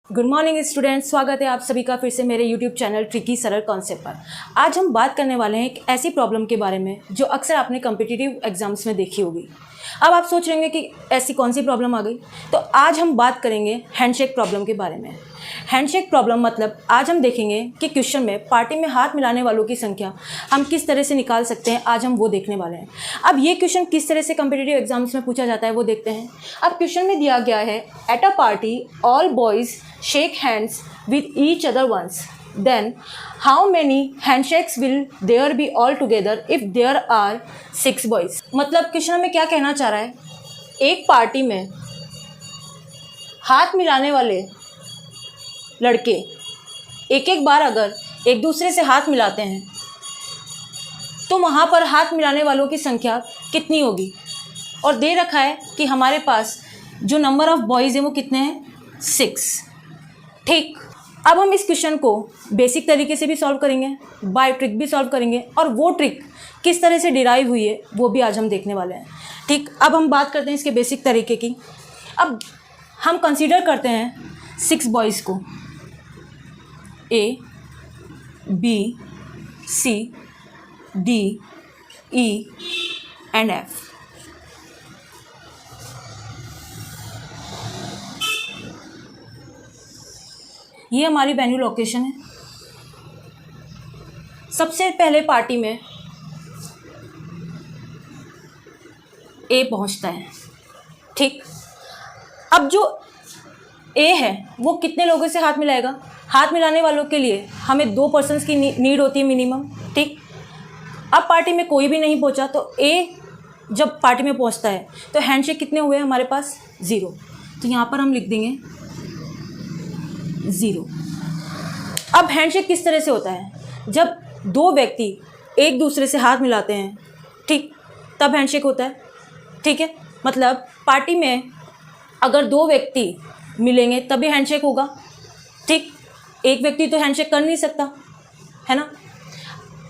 Good morning students, स्वागत है आप सभी का फिर से मेरे यूट्यूब चैनल ट्रिकी सरल कॉन्सेप्ट पर। आज हम बात करने वाले हैं एक ऐसी प्रॉब्लम के बारे में जो अक्सर आपने कॉम्पिटिटिव एग्जाम्स में देखी होगी। अब आप सोच रहे होंगे कि ऐसी कौन सी प्रॉब्लम आ गई, तो आज हम बात करेंगे हैंडशेक प्रॉब्लम के बारे में। हैंडशेक प्रॉब्लम मतलब आज हम देखेंगे कि क्वेश्चन में पार्टी में हाथ मिलाने वालों की संख्या हम किस तरह से निकाल सकते हैं, आज हम वो देखने वाले हैं। अब ये क्वेश्चन किस तरह से कॉम्पिटिटिव एग्जाम्स में पूछा जाता है वो देखते हैं। अब क्वेश्चन में दिया गया है, at a party all boys shake hands with each other once, then how many handshakes will there be all together if there are 6 boys। मतलब क्वेश्चन में क्या कहना चाह रहा है, एक पार्टी में हाथ मिलाने वाले लड़के एक एक बार अगर एक दूसरे से हाथ मिलाते हैं तो वहाँ पर हाथ मिलाने वालों की संख्या कितनी होगी। और दे रखा है कि हमारे पास जो नंबर ऑफ बॉयज़ हैं वो कितने हैं, 6। ठीक, अब हम इस क्वेश्चन को बेसिक तरीके से भी सॉल्व करेंगे, बाय ट्रिक भी सॉल्व करेंगे, और वो ट्रिक किस तरह से डिराइव हुई है वो भी आज हम देखने वाले हैं। ठीक, अब हम बात करते हैं इसके बेसिक तरीके की। अब हम कंसीडर करते हैं 6 बॉयज़ को, A, B, C, D, E and F। ये हमारी वेन्यू लोकेशन है। सबसे पहले पार्टी में ए पहुंचता है। ठीक, अब जो ए है वो कितने लोगों से हाथ मिलाएगा। हाथ मिलाने वालों के लिए हमें 2 पर्सन्स की नीड होती है मिनिमम। ठीक, अब पार्टी में कोई भी नहीं पहुंचा तो ए जब पार्टी में पहुंचता है तो हैंडशेक कितने हुए हमारे पास, 0। तो यहाँ पर हम लिख देंगे 0। अब हैंडशेक किस तरह से होता है, जब 2 व्यक्ति एक दूसरे से हाथ मिलाते हैं, ठीक, तब हैंडशेक होता है। ठीक है, मतलब पार्टी में अगर 2 व्यक्ति मिलेंगे तभी हैंडशेक होगा। ठीक, एक व्यक्ति तो हैंडशेक कर नहीं सकता, है ना।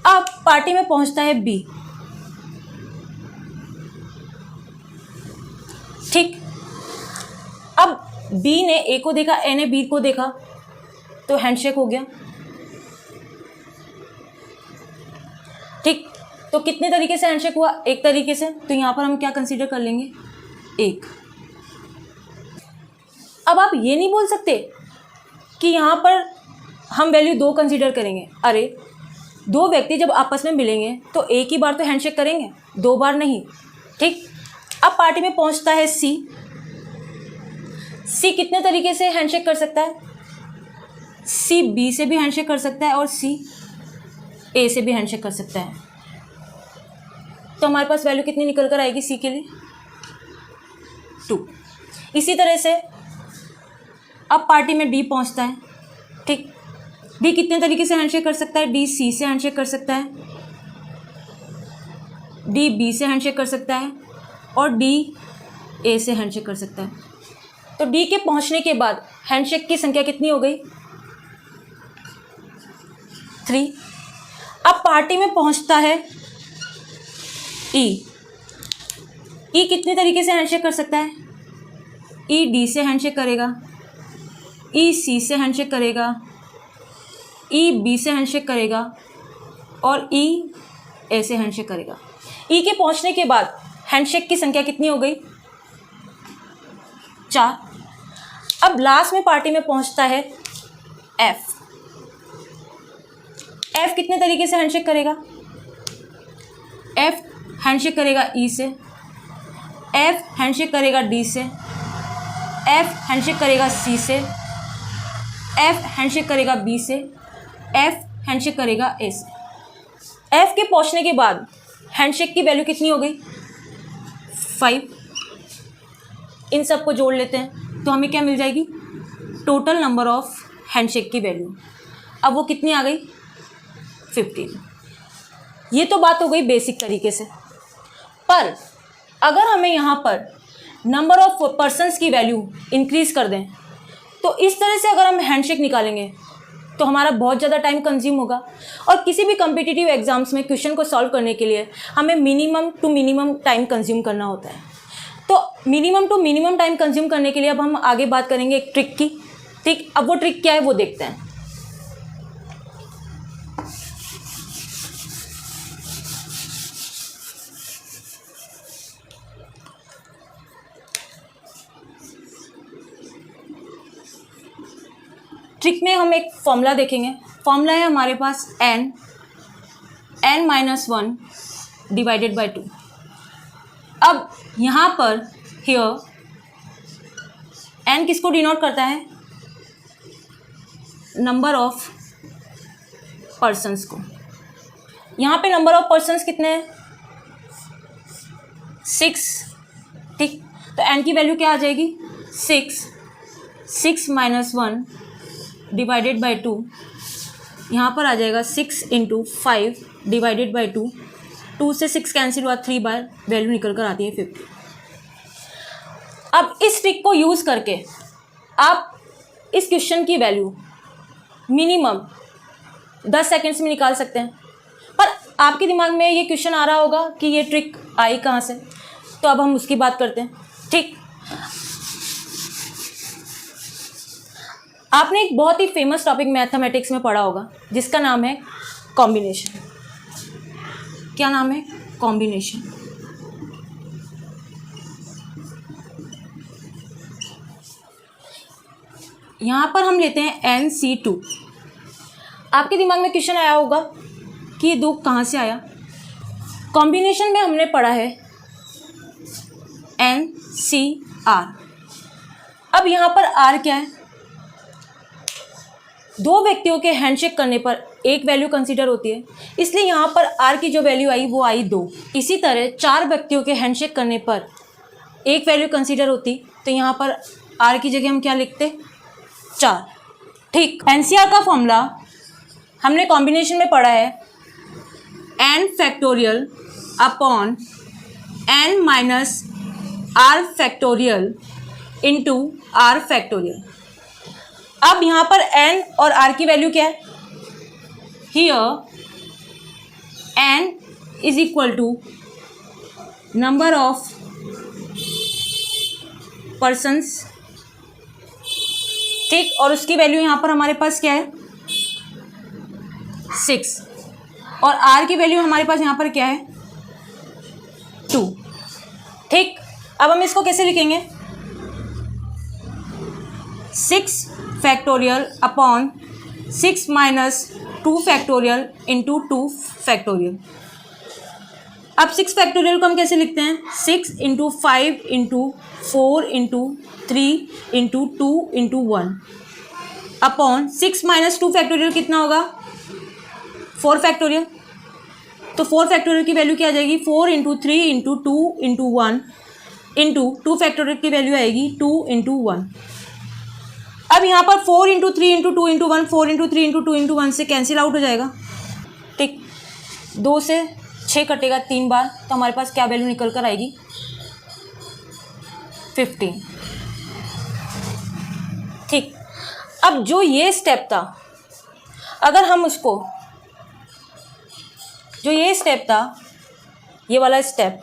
अब पार्टी में पहुंचता है बी। ठीक, अब बी ने ए को देखा, ए ने बी को देखा, तो हैंडशेक हो गया। ठीक, तो कितने तरीके से हैंडशेक हुआ, एक तरीके से। तो यहाँ पर हम क्या कंसीडर कर लेंगे, 1। अब आप ये नहीं बोल सकते कि यहाँ पर हम वैल्यू 2 कंसीडर करेंगे। अरे 2 व्यक्ति जब आपस में मिलेंगे तो एक ही बार तो हैंडशेक करेंगे, 2 बार नहीं। ठीक, अब पार्टी में पहुँचता है सी। सी कितने तरीके से हैंडशेक कर सकता है, सी बी से भी हैंडशेक कर सकता है और सी ए से भी हैंडशेक कर सकता है। तो हमारे पास वैल्यू कितनी निकल कर आएगी सी के लिए, 2। इसी तरह से अब पार्टी में डी पहुंचता है। ठीक, डी कितने तरीके से हैंडशेक कर सकता है, डी सी से हैंडशेक कर सकता है, डी बी से हैंडशेक कर सकता है और डी ए से हैंडशेक कर सकता है। तो डी के पहुंचने के बाद हैंडशेक की संख्या कितनी हो गई, 3। अब पार्टी में पहुंचता है ई। ई कितने तरीके से हैंडशेक कर सकता है, ई डी से हैंडशेक करेगा, ई सी से हैंडशेक करेगा, ई बी से हैंडशेक करेगा और ई ए से हैंडशेक करेगा। ई के पहुंचने के बाद हैंडशेक की संख्या कितनी हो गई, 4। अब लास्ट में पार्टी में पहुंचता है एफ। एफ कितने तरीके से हैंडशेक करेगा, एफ हैंडशेक करेगा ई से, एफ हैंडशेक करेगा डी से, एफ हैंडशेक करेगा सी से, एफ हैंडशेक करेगा बी से, एफ हैंडशेक करेगा ए से। एफ के पहुंचने के बाद हैंडशेक की वैल्यू कितनी हो गई, 5। इन सब को जोड़ लेते हैं तो हमें क्या मिल जाएगी, टोटल नंबर ऑफ हैंडशेक की वैल्यू। अब वो कितनी आ गई, 15। ये तो बात हो गई बेसिक तरीके से। पर अगर हमें यहाँ पर नंबर ऑफ पर्सन्स की वैल्यू इंक्रीज कर दें तो इस तरह से अगर हम हैंडशेक निकालेंगे तो हमारा बहुत ज़्यादा टाइम कंज्यूम होगा। और किसी भी कॉम्पिटिटिव एग्जाम्स में क्वेश्चन को सॉल्व करने के लिए हमें minimum to minimum time consume करना होता है। तो minimum to minimum time consume करने के लिए अब हम आगे बात करेंगे एक ट्रिक की। ठीक, अब वो ट्रिक क्या है वो देखते हैं। ट्रिक में हम एक फॉर्मूला देखेंगे। फॉर्मूला है हमारे पास n -1 डिवाइडेड बाय 2। अब यहाँ पर हियर n किसको डिनोट करता है? नंबर ऑफ पर्सन्स को। यहाँ पे नंबर ऑफ पर्सन्स कितने हैं? 6। ठीक, तो n की वैल्यू क्या आ जाएगी? 6 -1 डिवाइडेड बाई 2, यहाँ पर आ जाएगा 6 × 5 डिवाइडेड बाई 2। 2 से 6 कैंसिल हुआ, 3 बार वैल्यू निकल कर आती है 50। अब इस ट्रिक को यूज़ करके आप इस क्वेश्चन की वैल्यू मिनिमम 10 सेकेंड्स में निकाल सकते हैं। पर आपके दिमाग में ये क्वेश्चन आ रहा होगा कि ये ट्रिक आई कहाँ से, तो अब हम उसकी बात करते हैं। ठीक, आपने एक बहुत ही फेमस टॉपिक मैथमेटिक्स में पढ़ा होगा जिसका नाम है कॉम्बिनेशन। क्या नाम है? कॉम्बिनेशन। यहाँ पर हम लेते हैं NC2। आपके दिमाग में क्वेश्चन आया होगा कि ये 2 कहाँ से आया। कॉम्बिनेशन में हमने पढ़ा है NCR। अब यहाँ पर R क्या है? 2 व्यक्तियों के हैंडशेक करने पर एक वैल्यू कंसीडर होती है, इसलिए यहाँ पर R की जो वैल्यू आई वो आई 2। इसी तरह 4 व्यक्तियों के हैंडशेक करने पर एक वैल्यू कंसीडर होती, तो यहाँ पर R की जगह हम क्या लिखते? 4। ठीक, NCR का फॉर्मूला हमने कॉम्बिनेशन में पढ़ा है n factorial upon n minus r factorial into r factorial. अब यहाँ पर n और r की वैल्यू क्या है? Here n is equal to number of persons. ठीक, और उसकी वैल्यू यहाँ पर हमारे पास क्या है? 6। और r की वैल्यू हमारे पास यहाँ पर क्या है? 2। ठीक, अब हम इसको कैसे लिखेंगे? 6 factorial upon 6 minus 2 factorial into 2 factorial. अब 6 फैक्टोरियल को हम कैसे लिखते हैं? 6 × 5 × 4 × 3 × 2 × 1 अपॉन 6 माइनस 2 फैक्टोरियल कितना होगा? 4 फैक्टोरियल। तो 4 फैक्टोरियल की वैल्यू क्या आ जाएगी? 4 × 3 × 2 × 1 इंटू 2 फैक्टोरियल की वैल्यू आएगी 2 × 1। अब यहाँ पर 4 × 3 × 2 × 1, 4 × 3 × 2 × 1 से कैंसिल आउट हो जाएगा। ठीक, 2 से 6 कटेगा 3 बार, तो हमारे पास क्या वैल्यू निकल कर आएगी? 15। ठीक, अब जो ये स्टेप था, अगर हम उसको, जो ये स्टेप था, ये वाला स्टेप,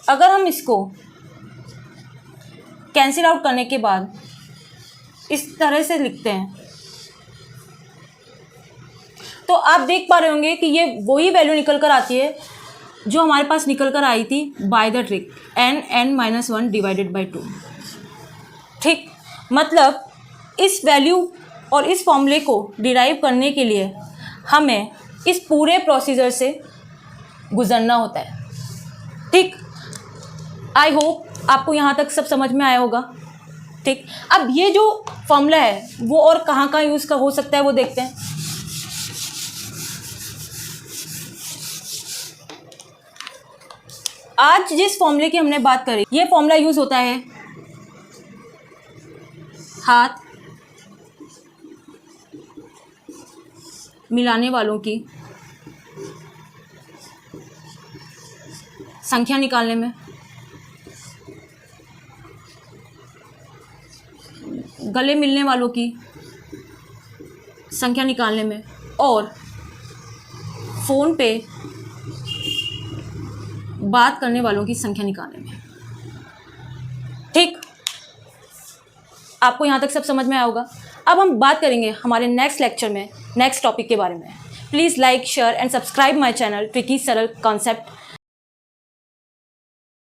अगर हम इसको कैंसिल आउट करने के बाद इस तरह से लिखते हैं, तो आप देख पा रहे होंगे कि ये वही वैल्यू निकल कर आती है जो हमारे पास निकल कर आई थी by the trick n-1 divided by 2। ठीक, मतलब इस वैल्यू और इस फॉर्मूले को डिराइव करने के लिए हमें इस पूरे प्रोसीजर से गुजरना होता है। ठीक, आई होप आपको यहाँ तक सब समझ में आया होगा। ठीक, अब ये जो फॉर्मूला है वो और कहाँ कहाँ यूज़ हो सकता है वो देखते हैं। आज जिस फॉर्मूले की हमने बात करी, ये फॉर्मूला यूज़ होता है हाथ मिलाने वालों की संख्या निकालने में, गले मिलने वालों की संख्या निकालने में, और फ़ोन पे बात करने वालों की संख्या निकालने में। ठीक, आपको यहाँ तक सब समझ में आया होगा। अब हम बात करेंगे हमारे नेक्स्ट लेक्चर में नेक्स्ट टॉपिक के बारे में। Please like share and subscribe my channel tricky सरल कॉन्सेप्ट।